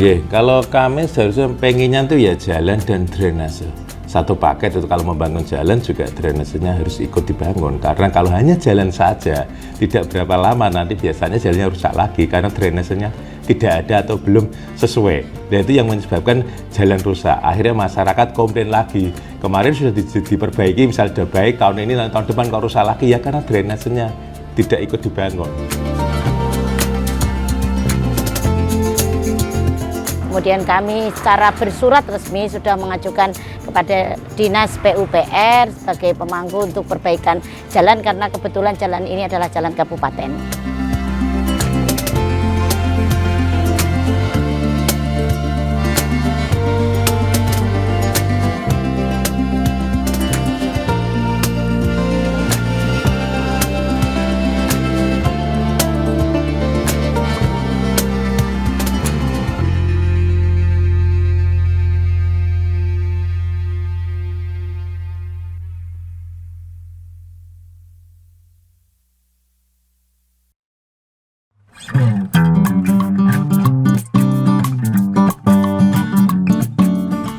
Nggih, kalau kami seharusnya pengennya tuh ya jalan dan drainase. Satu paket itu kalau membangun jalan juga drainasenya harus ikut dibangun. Karena kalau hanya jalan saja, tidak berapa lama nanti biasanya jalannya rusak lagi karena drainasenya tidak ada atau belum sesuai. Dan itu yang menyebabkan jalan rusak. Akhirnya masyarakat komplain lagi. Kemarin sudah diperbaiki, misalnya sudah baik, tahun ini, tahun depan kok rusak lagi, ya karena drainasenya tidak ikut dibangun. Kemudian kami secara bersurat resmi sudah mengajukan kepada Dinas PUPR sebagai pemangku untuk perbaikan jalan karena kebetulan jalan ini adalah jalan kabupaten.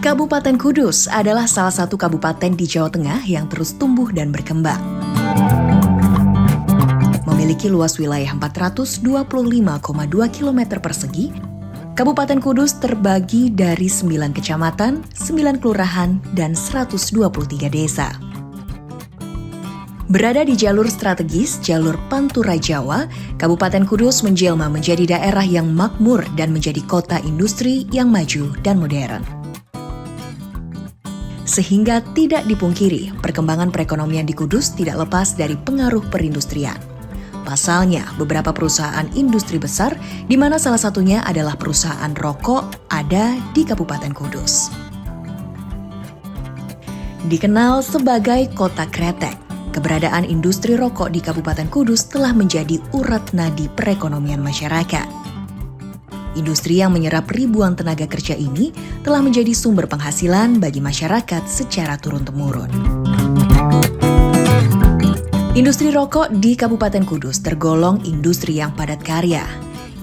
Kabupaten Kudus adalah salah satu kabupaten di Jawa Tengah yang terus tumbuh dan berkembang. Memiliki luas wilayah 425,2 km persegi, Kabupaten Kudus terbagi dari 9 kecamatan, 9 kelurahan, dan 123 desa. Berada di jalur strategis, jalur Pantura Jawa, Kabupaten Kudus menjelma menjadi daerah yang makmur dan menjadi kota industri yang maju dan modern. Sehingga tidak dipungkiri, perkembangan perekonomian di Kudus tidak lepas dari pengaruh perindustrian. Pasalnya, beberapa perusahaan industri besar, di mana salah satunya adalah perusahaan rokok, ada di Kabupaten Kudus. Dikenal sebagai kota kretek, keberadaan industri rokok di Kabupaten Kudus telah menjadi urat nadi perekonomian masyarakat. Industri yang menyerap ribuan tenaga kerja ini telah menjadi sumber penghasilan bagi masyarakat secara turun-temurun. Industri rokok di Kabupaten Kudus tergolong industri yang padat karya.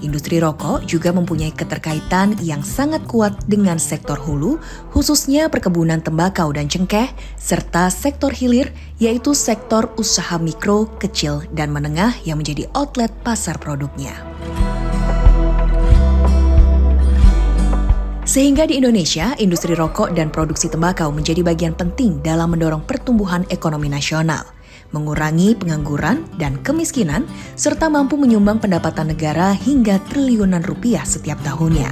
Industri rokok juga mempunyai keterkaitan yang sangat kuat dengan sektor hulu, khususnya perkebunan tembakau dan cengkeh, serta sektor hilir, yaitu sektor usaha mikro, kecil, dan menengah yang menjadi outlet pasar produknya. Sehingga di Indonesia, industri rokok dan produksi tembakau menjadi bagian penting dalam mendorong pertumbuhan ekonomi nasional, mengurangi pengangguran dan kemiskinan, serta mampu menyumbang pendapatan negara hingga triliunan rupiah setiap tahunnya.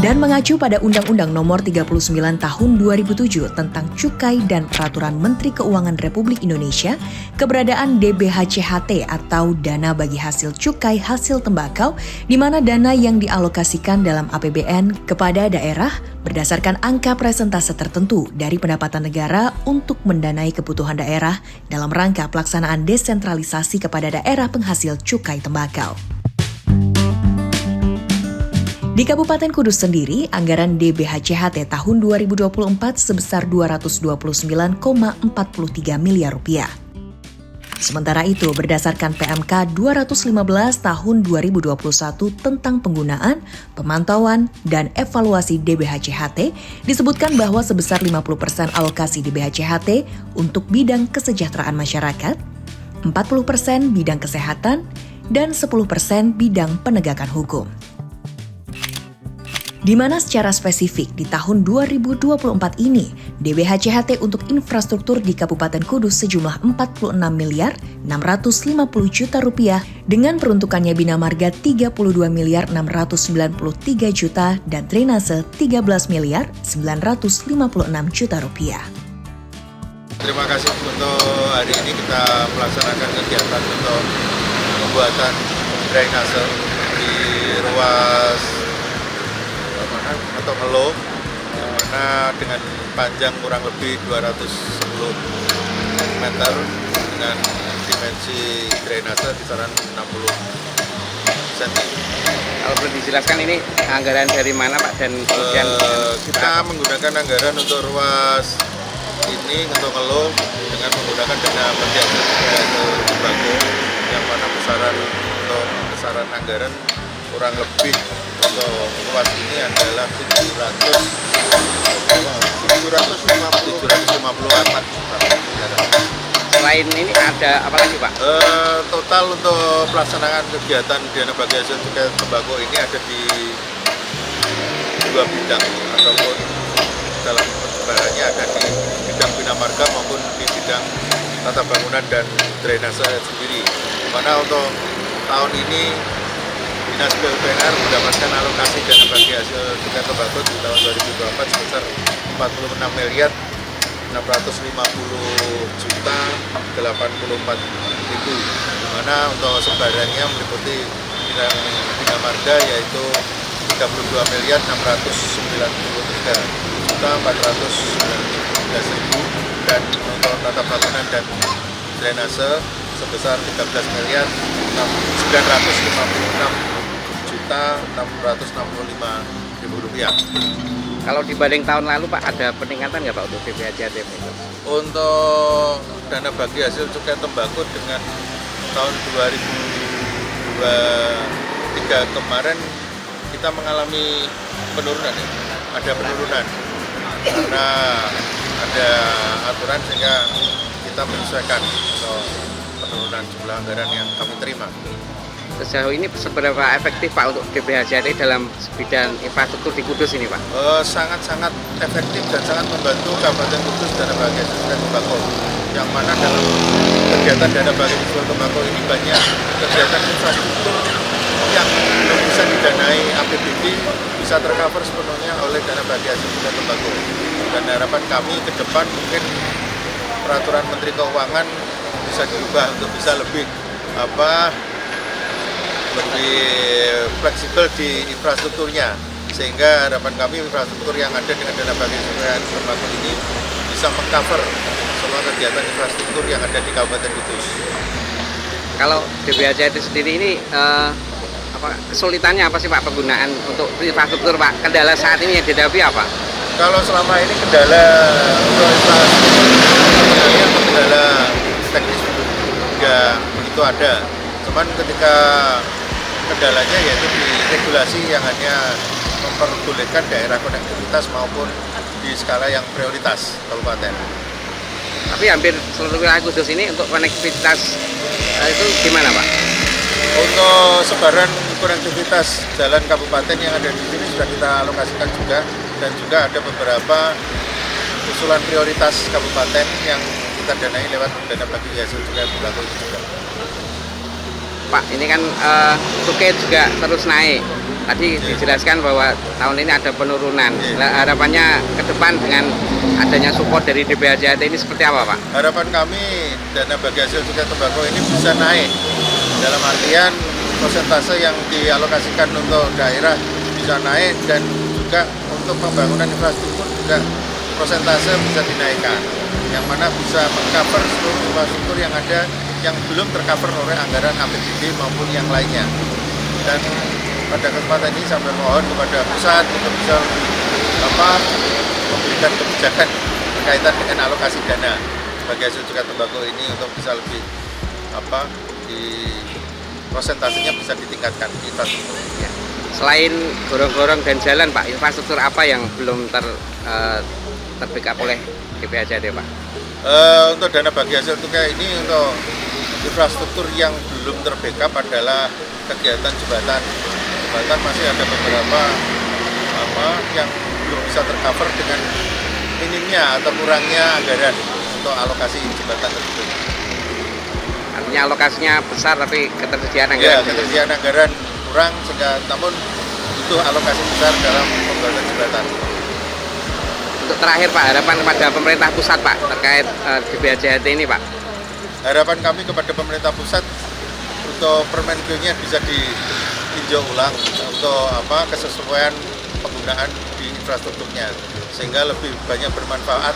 Dan mengacu pada Undang-Undang Nomor 39 Tahun 2007 tentang Cukai dan Peraturan Menteri Keuangan Republik Indonesia, keberadaan DBHCHT atau Dana Bagi Hasil Cukai Hasil Tembakau, di mana dana yang dialokasikan dalam APBN kepada daerah berdasarkan angka presentase tertentu dari pendapatan negara untuk mendanai kebutuhan daerah dalam rangka pelaksanaan desentralisasi kepada daerah penghasil cukai tembakau. Di Kabupaten Kudus sendiri, anggaran DBHCHT tahun 2024 sebesar 229,43 miliar rupiah. Sementara itu, berdasarkan PMK 215 tahun 2021 tentang penggunaan, pemantauan, dan evaluasi DBHCHT, disebutkan bahwa sebesar 50% alokasi DBHCHT untuk bidang kesejahteraan masyarakat, 40% bidang kesehatan, dan 10% bidang penegakan hukum. Di mana secara spesifik di tahun 2024 ini, DBHCHT untuk infrastruktur di Kabupaten Kudus sejumlah 46 miliar 650 juta rupiah dengan peruntukannya Bina Marga 32 miliar 693 juta dan drainase 13 miliar 956 juta rupiah. Terima kasih untuk hari ini kita melaksanakan kegiatan untuk pembuatan drainase di ruas atau Ngelo, di mana dengan panjang kurang lebih 210 meter dengan dimensi drainase kisaran 60 cm. Kalau boleh dijelaskan ini anggaran dari mana Pak dan kemudian kita menggunakan anggaran untuk ruas ini untuk Ngelo dengan menggunakan dana pendidikan tembakau yang mana besaran anggaran kurang lebih untuk ruas ini adalah 754 juta. Selain ini ada apa lagi Pak? Total untuk pelaksanaan kegiatan dana bagi hasil cukai tembakau ini ada di 2 bidang, ataupun dalam persebarannya ada di bidang bina marga maupun di bidang tata bangunan dan drainase sendiri. Mana untuk tahun ini Dinas PUPR mendapatkan alokasi dana bagi hasil cukai tembakau di tahun 2024 sebesar 46 miliar 650 juta 84 ribu, di mana untuk sebarannya meliputi bidang bina marga yaitu 32 miliar 693 juta 419 ribu, dan untuk tata bangunan dan drainase sebesar 13 miliar 956 juta 665 ribu rupiah. Kalau dibanding tahun lalu Pak, ada peningkatan nggak Pak untuk DBHJT itu? Untuk dana bagi hasil cukai tembakau dengan tahun 2023 kemarin kita mengalami penurunan ya. Ada penurunan karena ada aturan sehingga kita menyesuaikan untuk penurunan jumlah anggaran yang kami terima. Sejauh ini seberapa efektif Pak untuk DBHJT dalam bidang infrastruktur di Kudus ini Pak? Sangat-sangat efektif dan sangat membantu Kabupaten Kudus dana bagi hasil cukai tembakau. Yang mana dalam kegiatan dana bagi hasil tembakau ini banyak kegiatan infrastruktur yang belum bisa didanai APBD bisa tercover sepenuhnya oleh dana bagi hasil cukai tembakau. Dan harapan kami ke depan mungkin peraturan Menteri Keuangan bisa diubah untuk bisa lebih fleksibel di infrastrukturnya, sehingga harapan kami infrastruktur yang ada dengan dana bagi hasil tembakau ini bisa mengcover semua kegiatan infrastruktur yang ada di Kabupaten Kudus. Kalau DBHJT sendiri ini kesulitannya apa sih Pak penggunaan untuk infrastruktur Pak? Kendala saat ini yang dihadapi apa? Kalau selama ini kendala untuk infrastruktur sebenarnya kendala teknis nggak begitu ada. Cuman ketika kendalanya yaitu di regulasi yang hanya memperbolehkan daerah konektivitas maupun di skala yang prioritas kabupaten. Tapi hampir seluruh wilayah Kudus ini untuk konektivitas itu gimana Pak? Untuk sebaran konektivitas jalan kabupaten yang ada di sini sudah kita alokasikan juga, dan juga ada beberapa usulan prioritas kabupaten yang kita danai lewat dana bagi hasil cukai tembakau itu juga. Pak, ini kan cukai juga terus naik. Tadi dijelaskan bahwa tahun ini ada penurunan. Harapannya ke depan dengan adanya support dari DBHJT ini seperti apa Pak? Harapan kami dana bagi hasil cukai tembakau ini bisa naik. Dalam artian persentase yang dialokasikan untuk daerah bisa naik, dan juga untuk pembangunan infrastruktur juga persentase bisa dinaikkan. Yang mana bisa mengcover seluruh infrastruktur yang ada yang belum tercover oleh anggaran APBD maupun yang lainnya. Dan pada kesempatan ini sampai mohon kepada pusat untuk bisa memberikan kebijakan berkaitan dengan alokasi dana bagi hasil cukai tembakau ini untuk bisa lebih di prosentasenya bisa ditingkatkan di infrastruktur. Ya. Selain gorong-gorong dan jalan Pak, infrastruktur apa yang belum terbackup oleh DBHJT Pak? Untuk dana bagi hasil cukai ini untuk infrastruktur yang belum terbackup adalah kegiatan jembatan. Jembatan masih ada beberapa yang belum bisa tercover dengan minimnya atau kurangnya anggaran untuk alokasi jembatan tersebut. Artinya alokasinya besar tapi ketersediaan Ya, anggaran. ketersediaan anggaran kurang, sehingga namun butuh alokasi besar dalam pembangunan jembatan. Untuk terakhir Pak, harapan kepada pemerintah pusat Pak terkait DBHJT ini Pak. Harapan kami kepada pemerintah pusat untuk Permenkeu-nya bisa ditinjau ulang untuk kesesuaian penggunaan di infrastrukturnya, sehingga lebih banyak bermanfaat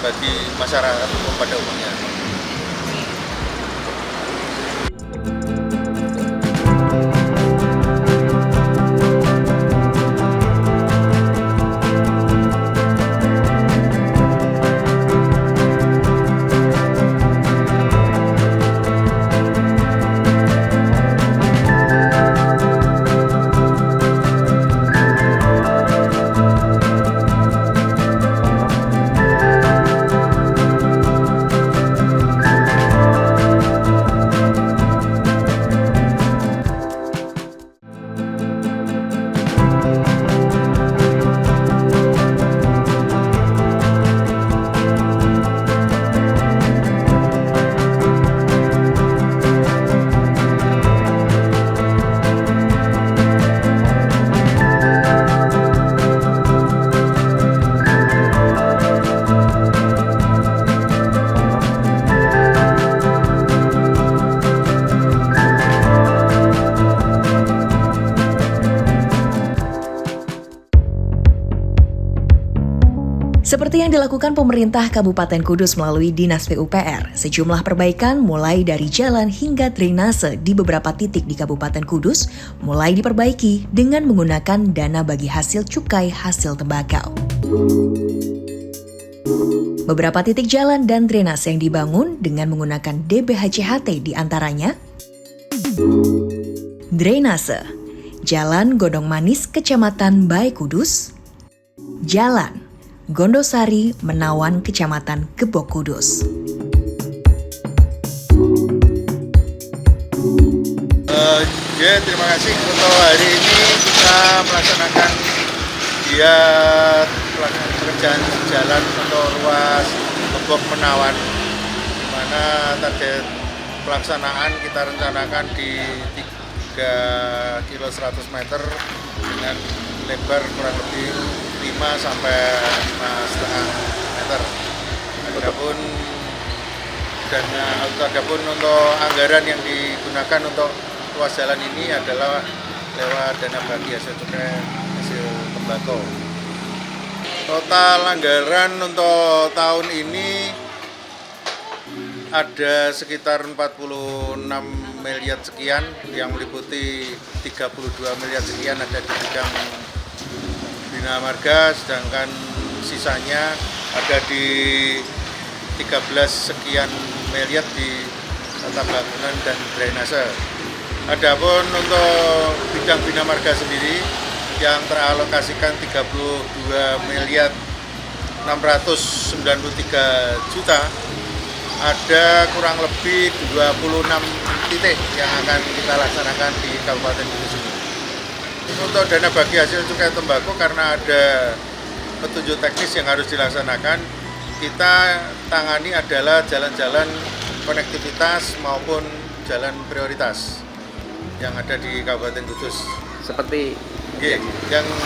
bagi masyarakat umum pada umumnya. Seperti yang dilakukan pemerintah Kabupaten Kudus melalui Dinas PUPR, sejumlah perbaikan mulai dari jalan hingga drainase di beberapa titik di Kabupaten Kudus mulai diperbaiki dengan menggunakan dana bagi hasil cukai hasil tembakau. Beberapa titik jalan dan drainase yang dibangun dengan menggunakan DBHCHT di antaranya drainase, Jalan Godong Manis, Kecamatan Bae Kudus, Jalan Gondosari, Menawan, Kecamatan Gebok Kudus. Terima kasih. Untuk hari ini kita melaksanakan pekerjaan jalan untuk ruas Gebok Menawan, di mana target pelaksanaan kita rencanakan di 3 kilo 100 meter dengan lebar kurang lebih 5 sampai 5,5 meter. Adapun untuk anggaran yang digunakan untuk ruas jalan ini adalah lewat dana bagi hasil cukai hasil tembakau. Total anggaran untuk tahun ini ada sekitar 46 miliar sekian, yang meliputi 32 miliar sekian ada di bidang Bina Marga, sedangkan sisanya ada di 13 sekian miliar di tata bangunan dan drainase. Adapun untuk bidang Bina Marga sendiri yang teralokasikan 32 miliar 693 juta, ada kurang lebih 26 titik yang akan kita laksanakan di Kabupaten Kudus ini. Untuk dana bagi hasil cukai tembakau, karena ada petunjuk teknis yang harus dilaksanakan, kita tangani adalah jalan-jalan konektivitas maupun jalan prioritas yang ada di Kabupaten Kudus. Seperti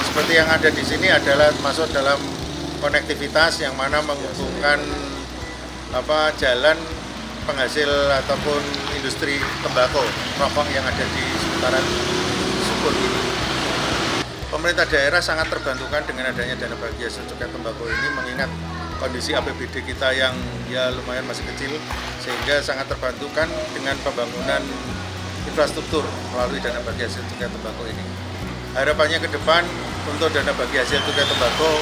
seperti yang ada di sini adalah masuk dalam konektivitas yang mana menghubungkan jalan penghasil ataupun industri tembakau rokok yang ada di seputaran Sukun ini. Pemerintah daerah sangat terbantukan dengan adanya dana bagi hasil cukai tembakau ini, mengingat kondisi APBD kita yang lumayan masih kecil, sehingga sangat terbantukan dengan pembangunan infrastruktur melalui dana bagi hasil cukai tembakau ini. Harapannya ke depan untuk dana bagi hasil cukai tembakau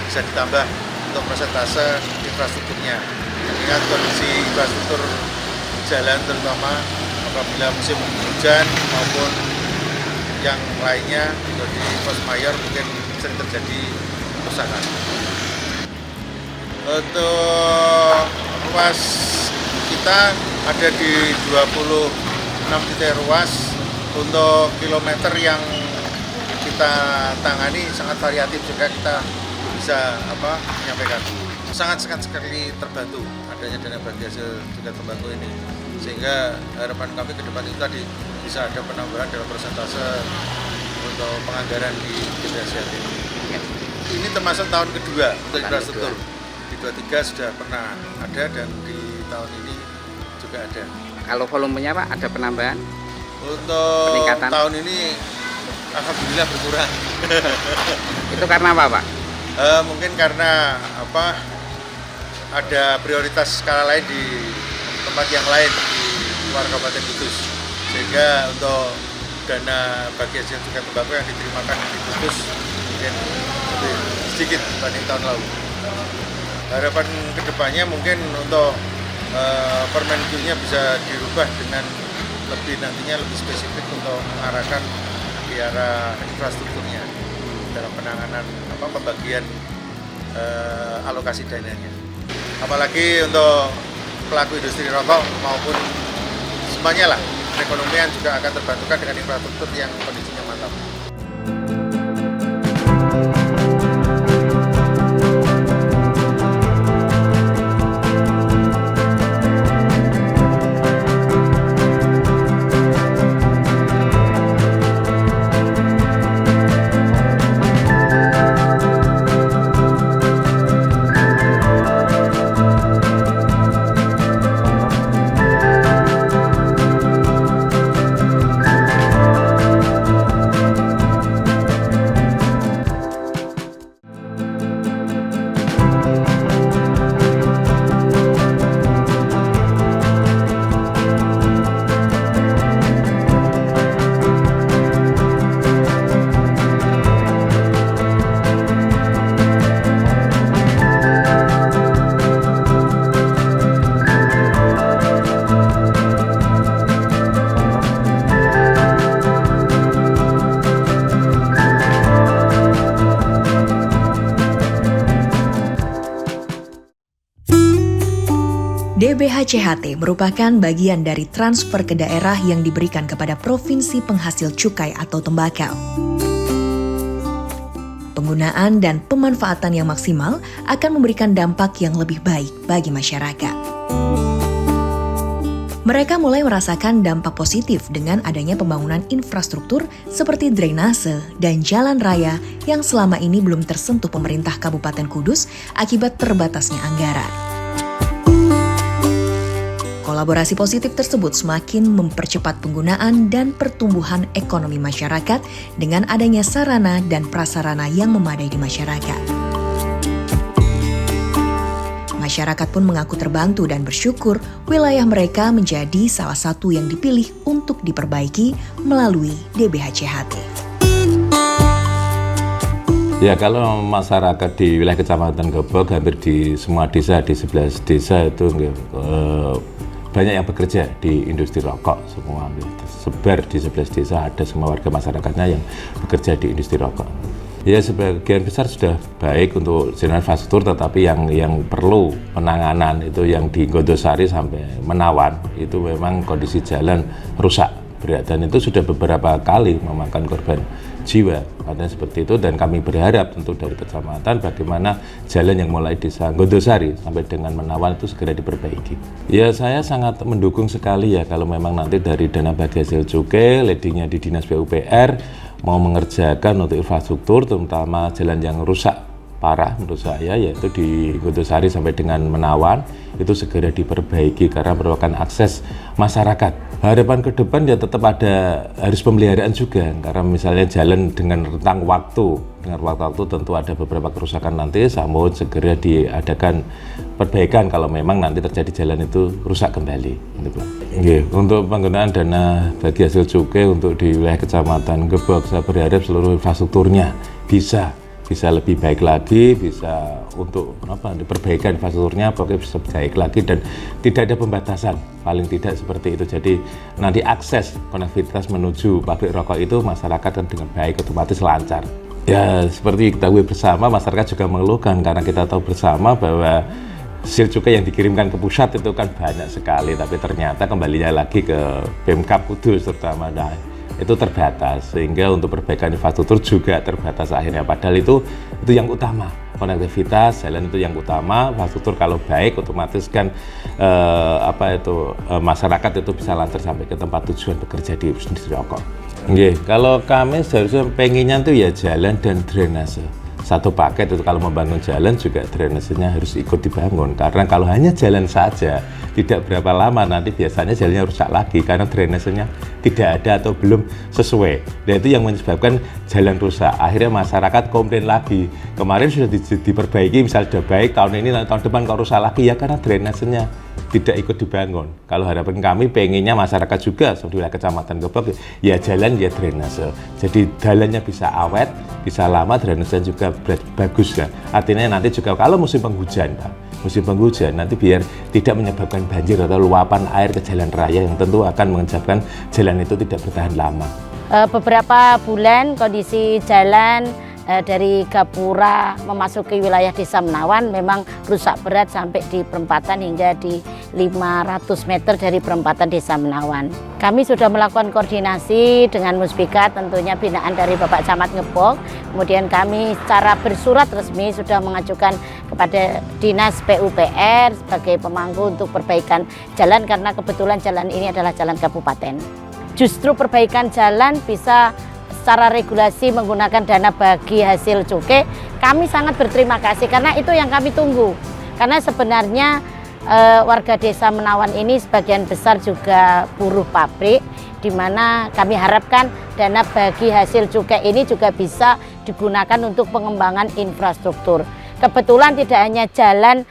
bisa ditambah untuk persentase infrastrukturnya. Mengingat kondisi infrastruktur jalan, terutama apabila musim hujan maupun yang lainnya di force majeure mungkin sering terjadi kerusakan. Untuk ruas kita ada di 26 titik ruas. Untuk kilometer yang kita tangani sangat variatif, juga kita bisa menyampaikan. Sangat sekali terbantu adanya dana bagi hasil cukai tembakau ini, sehingga harapan kami ke depan itu tadi bisa ada penambahan dalam persentase untuk penganggaran di DBHCHT. Ini termasuk tahun kedua untuk infrastruktur. Di 23 sudah pernah ada dan di tahun ini juga ada. kalau volumenya Pak ada penambahan? Untuk Peningkatan? tahun ini alhamdulillah berkurang. Itu karena apa Pak? Mungkin karena ada prioritas skala lain di tempat yang lain di luar Kabupaten Kudus, sehingga untuk dana bagi hasil cukai tembakau yang diterimakan di Kudus mungkin lebih sedikit dibanding tahun lalu. Harapan kedepannya mungkin untuk Permendiknya bisa dirubah dengan nantinya lebih spesifik untuk mengarahkan di arah infrastrukturnya dalam penanganan pembagian alokasi dananya. Apalagi untuk pelaku industri rokok maupun semuanya lah, perekonomian juga akan terbantukan dengan infrastruktur yang kondisinya mantap. DBHCHT merupakan bagian dari transfer ke daerah yang diberikan kepada provinsi penghasil cukai atau tembakau. Penggunaan dan pemanfaatan yang maksimal akan memberikan dampak yang lebih baik bagi masyarakat. Mereka mulai merasakan dampak positif dengan adanya pembangunan infrastruktur seperti drainase dan jalan raya yang selama ini belum tersentuh pemerintah Kabupaten Kudus akibat terbatasnya anggaran. Kolaborasi positif tersebut semakin mempercepat penggunaan dan pertumbuhan ekonomi masyarakat dengan adanya sarana dan prasarana yang memadai di masyarakat. Masyarakat pun mengaku terbantu dan bersyukur wilayah mereka menjadi salah satu yang dipilih untuk diperbaiki melalui DBHCHT. Ya, kalau masyarakat di wilayah Kecamatan Gebog hampir di semua desa, di 11 desa itu banyak yang bekerja di industri rokok semua. Sebar di 11 desa ada semua warga masyarakatnya yang bekerja di industri rokok. Ya, sebagian besar sudah baik untuk jalan infrastruktur, tetapi yang perlu penanganan itu yang di Gondosari sampai Menawan itu memang kondisi jalan rusak berat dan itu sudah beberapa kali memakan korban jiwa, katanya seperti itu. Dan kami berharap tentu dari kecamatan bagaimana jalan yang mulai desa Gondosari sampai dengan Menawan itu segera diperbaiki. Ya, saya sangat mendukung sekali ya kalau memang nanti dari dana bagi hasil cukai, leadingnya di Dinas PUPR mau mengerjakan untuk infrastruktur, terutama jalan yang rusak parah menurut saya, yaitu di Gondosari sampai dengan Menawan itu segera diperbaiki karena merupakan akses masyarakat. Harapan ke depan ya tetap harus pemeliharaan juga, karena misalnya jalan dengan rentang waktu, tentu ada beberapa kerusakan nanti, namun segera diadakan perbaikan kalau memang nanti terjadi jalan itu rusak kembali. Untuk penggunaan dana bagi hasil cukai untuk di wilayah Kecamatan Gebog, saya berharap seluruh infrastrukturnya bisa lebih baik lagi, bisa untuk diperbaikan infrastrukturnya, pokoknya bisa baik lagi dan tidak ada pembatasan, paling tidak seperti itu. Jadi nanti akses konektivitas menuju pabrik rokok itu masyarakat kan dengan baik, otomatis lancar. Ya, seperti kita ketahui bersama, masyarakat juga mengeluhkan karena kita tahu bersama bahwa hasil cukai yang dikirimkan ke pusat itu kan banyak sekali, tapi ternyata kembalinya lagi ke Pemkab Kudus terutama. Itu terbatas, sehingga untuk perbaikan infrastruktur juga terbatas akhirnya. Padahal itu yang utama, konektivitas jalan itu yang utama. Infrastruktur kalau baik otomatis kan masyarakat itu bisa lancar sampai ke tempat tujuan bekerja di industri rokok. Kalau kami seharusnya pengennya itu ya jalan dan drainase satu paket. Itu kalau membangun jalan juga drainasenya harus ikut dibangun, karena kalau hanya jalan saja tidak berapa lama nanti biasanya jalannya rusak lagi karena drainasenya tidak ada atau belum sesuai. Dan itu yang menyebabkan jalan rusak, akhirnya masyarakat komplain lagi. Kemarin sudah diperbaiki, misalnya sudah baik, tahun ini tahun depan kok rusak lagi, ya karena drainasenya tidak ikut dibangun. Kalau harapan kami pengennya masyarakat juga seperti wilayah Kecamatan Gebog ya jalan ya drainase, jadi jalannya bisa awet, bisa lama, drainase juga bagus ya. Artinya nanti juga kalau musim penghujan nanti biar tidak menyebabkan banjir atau luapan air ke jalan raya yang tentu akan menyebabkan jalan itu tidak bertahan lama. Beberapa bulan kondisi jalan dari Gapura memasuki wilayah Desa Menawan memang rusak berat sampai di perempatan hingga di 500 meter dari perempatan Desa Menawan. Kami sudah melakukan koordinasi dengan Muspika, tentunya binaan dari Bapak Camat Gebog. Kemudian kami secara bersurat resmi sudah mengajukan kepada Dinas PUPR sebagai pemangku untuk perbaikan jalan, karena kebetulan jalan ini adalah jalan kabupaten. Justru perbaikan jalan bisa secara regulasi menggunakan dana bagi hasil cukai, kami sangat berterima kasih karena itu yang kami tunggu. Karena sebenarnya warga Desa Menawan ini sebagian besar juga buruh pabrik, di mana kami harapkan dana bagi hasil cukai ini juga bisa digunakan untuk pengembangan infrastruktur. Kebetulan tidak hanya jalan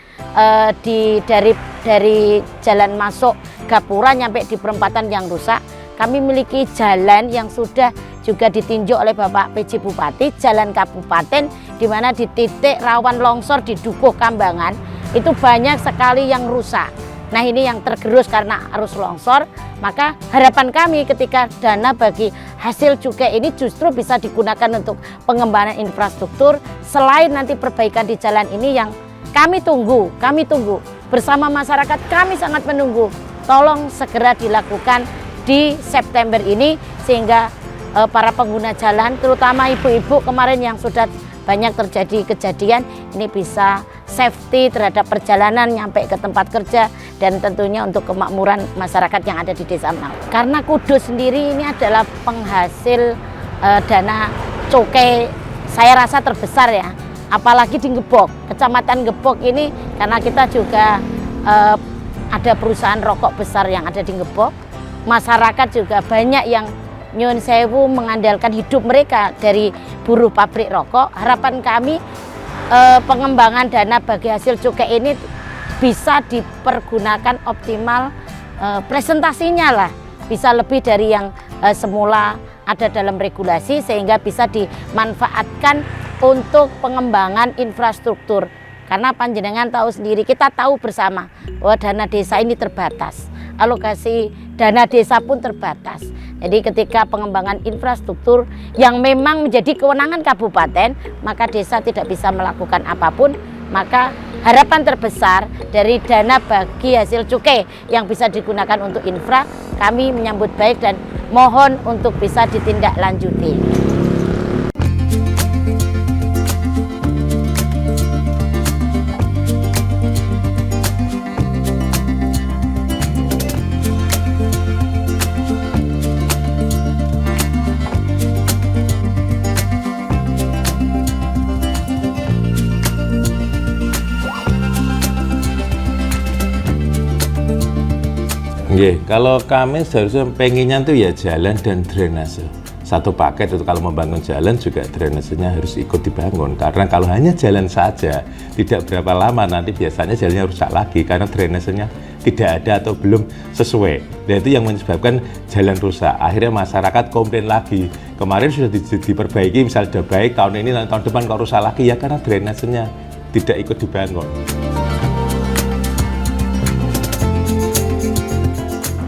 dari jalan masuk Gapura nyampe di perempatan yang rusak, kami miliki jalan yang sudah juga ditinjau oleh Bapak PJ Bupati, jalan kabupaten, di mana di titik rawan longsor di Dukuh Kambangan itu banyak sekali yang rusak. Nah, ini yang tergerus karena arus longsor. Maka harapan kami ketika dana bagi hasil cukai ini justru bisa digunakan untuk pengembangan infrastruktur, selain nanti perbaikan di jalan ini yang kami tunggu bersama masyarakat kami sangat menunggu. Tolong segera dilakukan di September ini sehingga para pengguna jalan, terutama ibu-ibu kemarin yang sudah banyak terjadi kejadian, ini bisa safety terhadap perjalanan nyampe ke tempat kerja dan tentunya untuk kemakmuran masyarakat yang ada di Desa Menawan. Karena Kudus sendiri ini adalah penghasil dana cukai saya rasa terbesar ya, apalagi di Gebok, Kecamatan Gebok ini, karena kita juga ada perusahaan rokok besar yang ada di Gebok. Masyarakat juga banyak yang nyun sewu mengandalkan hidup mereka dari buruh pabrik rokok. Harapan kami pengembangan dana bagi hasil cukai ini bisa dipergunakan optimal, presentasinya lah bisa lebih dari yang semula ada dalam regulasi sehingga bisa dimanfaatkan untuk pengembangan infrastruktur. Karena panjenengan tahu sendiri, kita tahu bersama bahwa dana desa ini terbatas, alokasi dana desa pun terbatas. Jadi ketika pengembangan infrastruktur yang memang menjadi kewenangan kabupaten, maka desa tidak bisa melakukan apapun. Maka harapan terbesar dari dana bagi hasil cukai yang bisa digunakan untuk infra, kami menyambut baik dan mohon untuk bisa ditindaklanjuti. Nggih, kalau kami seharusnya pengennya tuh ya jalan dan drainase. Satu paket itu kalau membangun jalan juga drainasenya harus ikut dibangun. Karena kalau hanya jalan saja, tidak berapa lama nanti biasanya jalannya rusak lagi karena drainasenya tidak ada atau belum sesuai. Dan itu yang menyebabkan jalan rusak. Akhirnya masyarakat komplain lagi. Kemarin sudah diperbaiki, misalnya sudah baik, tahun ini, tahun depan kok rusak lagi ya karena drainasenya tidak ikut dibangun.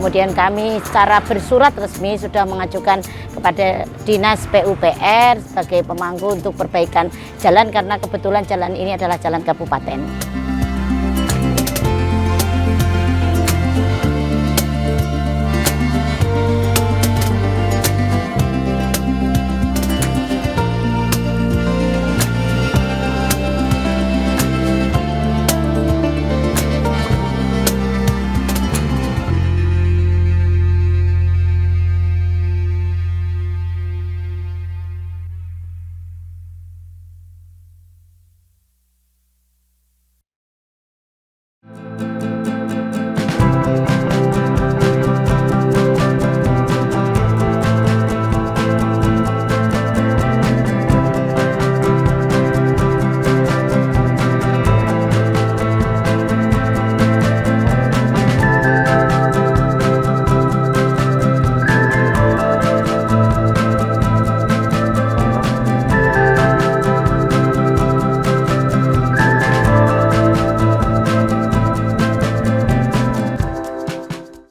Kemudian kami secara bersurat resmi sudah mengajukan kepada Dinas PUPR sebagai pemangku untuk perbaikan jalan karena kebetulan jalan ini adalah jalan kabupaten.